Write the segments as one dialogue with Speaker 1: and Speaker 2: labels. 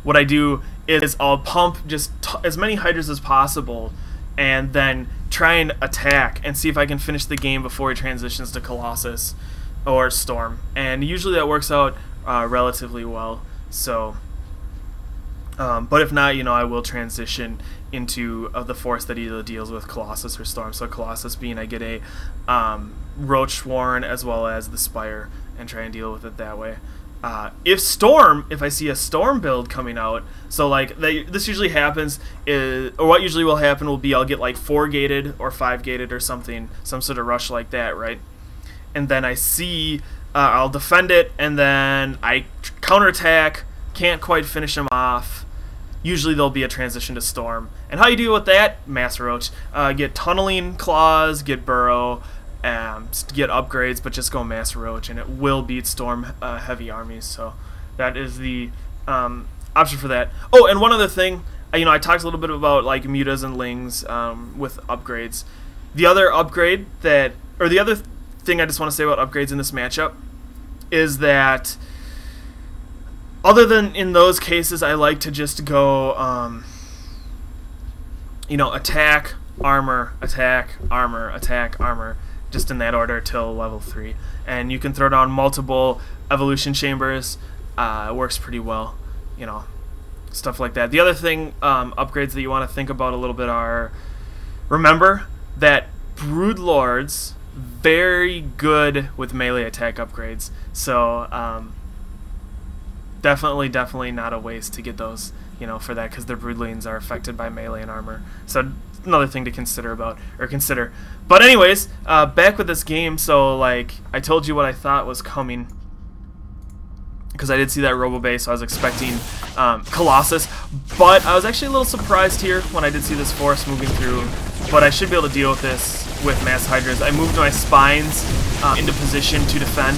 Speaker 1: what I do is I'll pump just as many hydras as possible, and then try and attack and see if I can finish the game before he transitions to Colossus or Storm. And usually that works out relatively well. So, but if not, I will transition into the force that either deals with Colossus or Storm. So Colossus being I get a Roach Warren as well as the Spire and try and deal with it that way. If I see a Storm build coming out, so like this usually happens, or what usually will happen will be I'll get like 4 gated or 5 gated or something, some sort of rush like that, right? And then I see I'll defend it, and then I counterattack, can't quite finish him off. Usually there'll be a transition to Storm. And how you deal with that? Mass Roach. Get Tunneling Claws, get Burrow, get upgrades, but just go Mass Roach, and it will beat Storm heavy armies. So that is the option for that. Oh, and one other thing, I talked a little bit about like mutas and lings with upgrades. The other upgrade the other thing I just want to say about upgrades in this matchup is that other than in those cases, I like to just go attack, armor, attack, armor, attack, armor, just in that order till level 3. And you can throw down multiple evolution chambers. It works pretty well, stuff like that. The other thing, upgrades that you want to think about a little bit are, remember that Broodlords, very good with melee attack upgrades. So definitely not a waste to get those, for that, because their broodlings are affected by melee and armor. So another thing to consider. But anyways, back with this game. So like I told you what I thought was coming, because I did see that Robo Base, so I was expecting Colossus. But I was actually a little surprised here when I did see this force moving through. But I should be able to deal with this with Mass Hydras. I moved my spines into position to defend.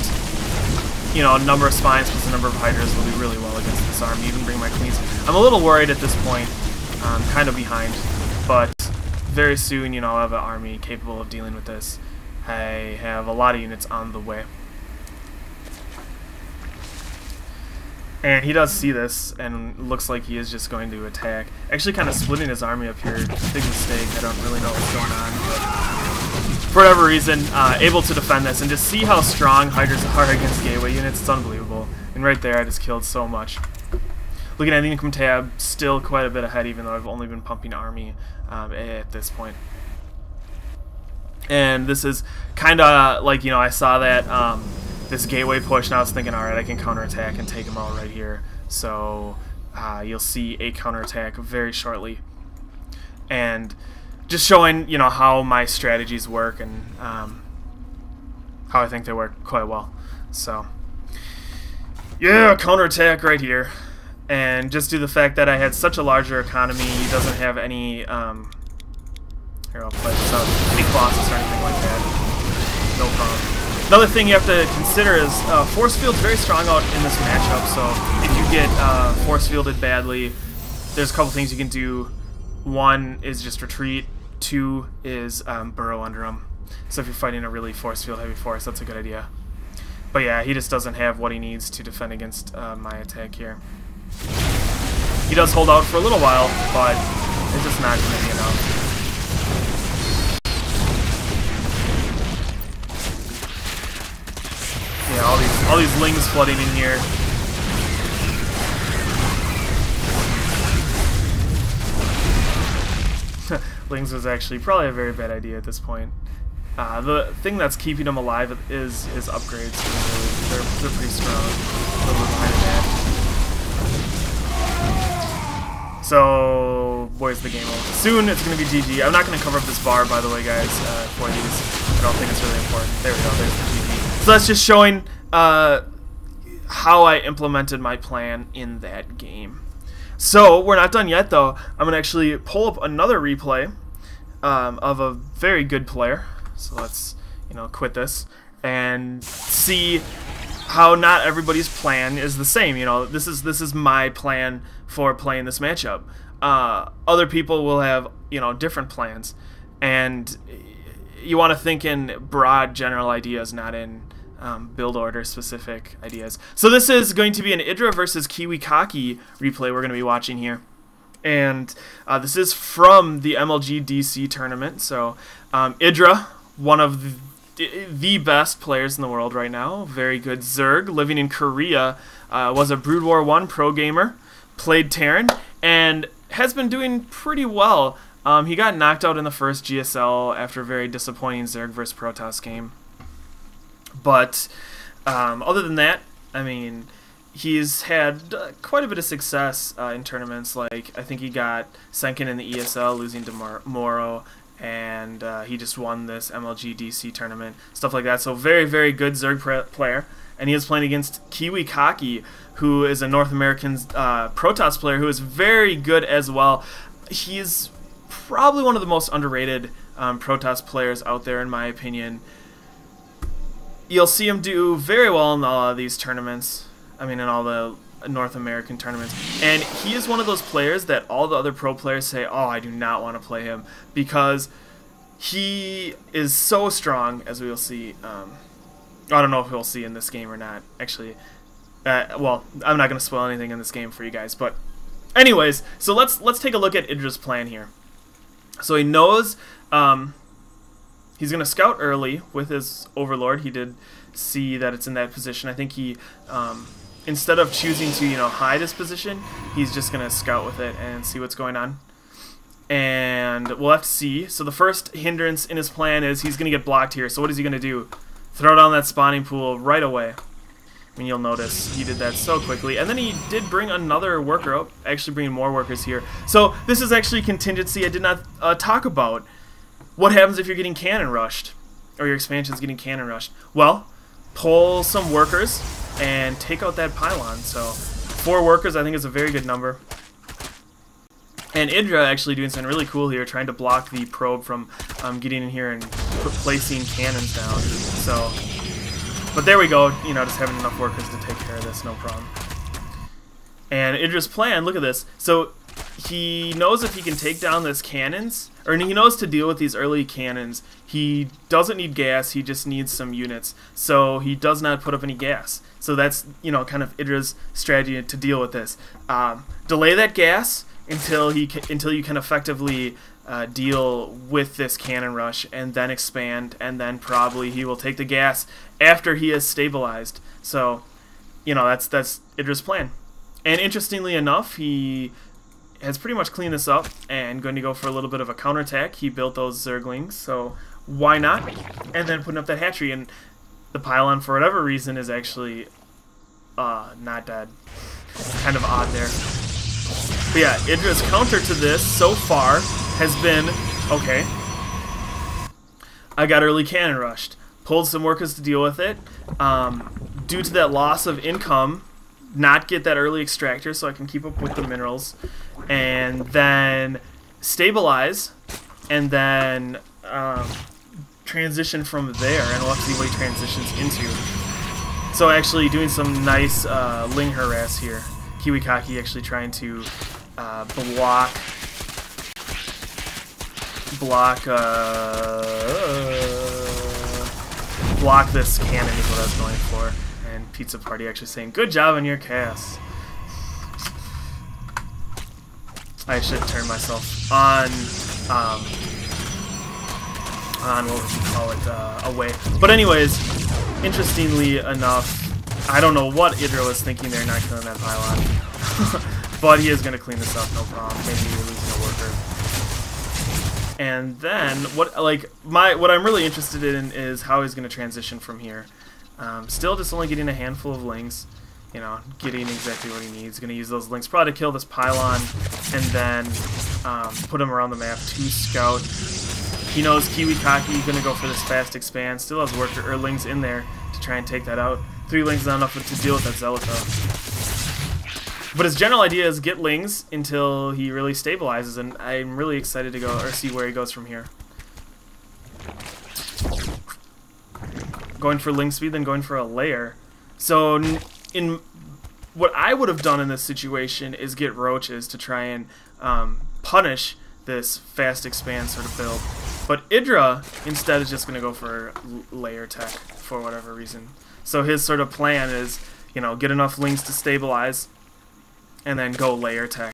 Speaker 1: A number of spines plus a number of hydras will do really well against this army. Even bring my queens. I'm a little worried at this point. I'm kind of behind, but very soon, I'll have an army capable of dealing with this. I have a lot of units on the way. And he does see this, and looks like he is just going to attack. Actually kind of splitting his army up here. Big mistake. I don't really know what's going on, but for whatever reason, able to defend this. And just see how strong Hydras are against Gateway units. It's unbelievable. And right there, I just killed so much. Looking at the income tab, still quite a bit ahead, even though I've only been pumping army at this point. And this is kind of like, I saw that this gateway push, and I was thinking, alright, I can counterattack and take him out right here. So you'll see a counterattack very shortly. And just showing, how my strategies work, and how I think they work quite well. So, yeah, counterattack right here. And just due to the fact that I had such a larger economy, he doesn't have any, here, I'll play this out, any Colossus or anything like that. No problem. Another thing you have to consider is force field's very strong out in this matchup, so if you get force fielded badly, there's a couple things you can do. One is just retreat, 2 is burrow under him. So if you're fighting a really force field heavy force, that's a good idea. But yeah, he just doesn't have what he needs to defend against my attack here. He does hold out for a little while, but it's just not going to be enough. Yeah, all these lings flooding in here. Lings was actually probably a very bad idea at this point. The thing that's keeping him alive is his upgrades. They're pretty strong. So, boys, the game over. Soon it's going to be GG. I'm not going to cover up this bar, by the way, guys, for these. I don't think it's really important. There we go. There's the GG. So that's just showing how I implemented my plan in that game. So we're not done yet, though. I'm going to actually pull up another replay of a very good player. So let's, quit this and see how not everybody's plan is the same. This is my plan for playing this matchup. Other people will have, different plans, and you want to think in broad general ideas, not in build order specific ideas. So this is going to be an Idra versus Kiwi-Kaki replay we're going to be watching here. And this is from the MLG DC tournament. So Idra, one of the best players in the world right now, very good Zerg, living in Korea, was a Brood War 1 pro gamer, played Terran, and has been doing pretty well. He got knocked out in the first GSL after a very disappointing Zerg versus Protoss game. But other than that, I mean, he's had quite a bit of success in tournaments. Like, I think he got second in the ESL, losing to Moro, and he just won this MLG DC tournament, stuff like that. So very, very good Zerg player. And he is playing against Kiwi-Kaki, who is a North American Protoss player who is very good as well. He's probably one of the most underrated Protoss players out there, in my opinion. You'll see him do very well in all of these tournaments. I mean, in all the North American tournaments. And he is one of those players that all the other pro players say, oh, I do not want to play him, because he is so strong, as we will see. I don't know if we'll see in this game or not, actually. Well, I'm not going to spoil anything in this game for you guys. But anyways, so let's take a look at Idra's plan here. So he knows he's going to scout early with his Overlord. He did see that it's in that position. I think he, instead of choosing to, hide his position, he's just going to scout with it and see what's going on. And we'll have to see. So the first hindrance in his plan is he's going to get blocked here. So what is he going to do? Throw down that spawning pool right away. I mean, you'll notice he did that so quickly. And then he did bring another worker up, actually bringing more workers here. So this is actually contingency I did not talk about. What happens if you're getting cannon rushed, or your expansion's getting cannon rushed? Well, pull some workers and take out that pylon. So 4 workers, I think, is a very good number. And Idra actually doing something really cool here, trying to block the probe from getting in here and placing cannons down. So, but there we go, just having enough workers to take care of this, no problem. And Idra's plan, look at this. So he knows if he can take down this cannons, or he knows to deal with these early cannons. He doesn't need gas, he just needs some units. So he does not put up any gas. So that's, kind of Idra's strategy to deal with this. Delay that gas until you can effectively deal with this cannon rush, and then expand, and then probably he will take the gas after he has stabilized. So, that's Idra's plan. And interestingly enough, he has pretty much cleaned this up and going to go for a little bit of a counterattack. He built those Zerglings, so why not? And then putting up that hatchery, and the pylon, for whatever reason, is actually not dead. Kind of odd there. But yeah, Idra's counter to this so far has been, okay, I got early cannon rushed. Pulled some workers to deal with it. Due to that loss of income, not get that early extractor so I can keep up with the minerals. And then stabilize, and then transition from there, and we'll have to see what he transitions into. So actually doing some nice Ling harass here. Kiwi-Kaki actually trying to block this cannon is what I was going for. And Pizza Party actually saying, good job on your cast. I should turn myself on what would you call it, away. But anyways, interestingly enough, I don't know what Idra was thinking there, not killing that pylon. But he is going to clean this up, no problem. Maybe you're losing a worker. And then, what I'm really interested in is how he's going to transition from here. Still just only getting a handful of lings. Getting exactly what he needs. Going to use those links probably to kill this pylon, and then put him around the map to scout. He knows Kiwi-Kaki going to go for this fast expand. Still has worker or lings in there to try and take that out. 3 lings is not enough to deal with that Zealot though. But his general idea is get lings until he really stabilizes, and I'm really excited to go or see where he goes from here. Going for ling speed, then going for a layer. So in what I would have done in this situation is get roaches to try and punish this fast expand sort of build. But Idra instead is just going to go for layer tech for whatever reason. So his sort of plan is, you know, get enough lings to stabilize, and then go layer tech.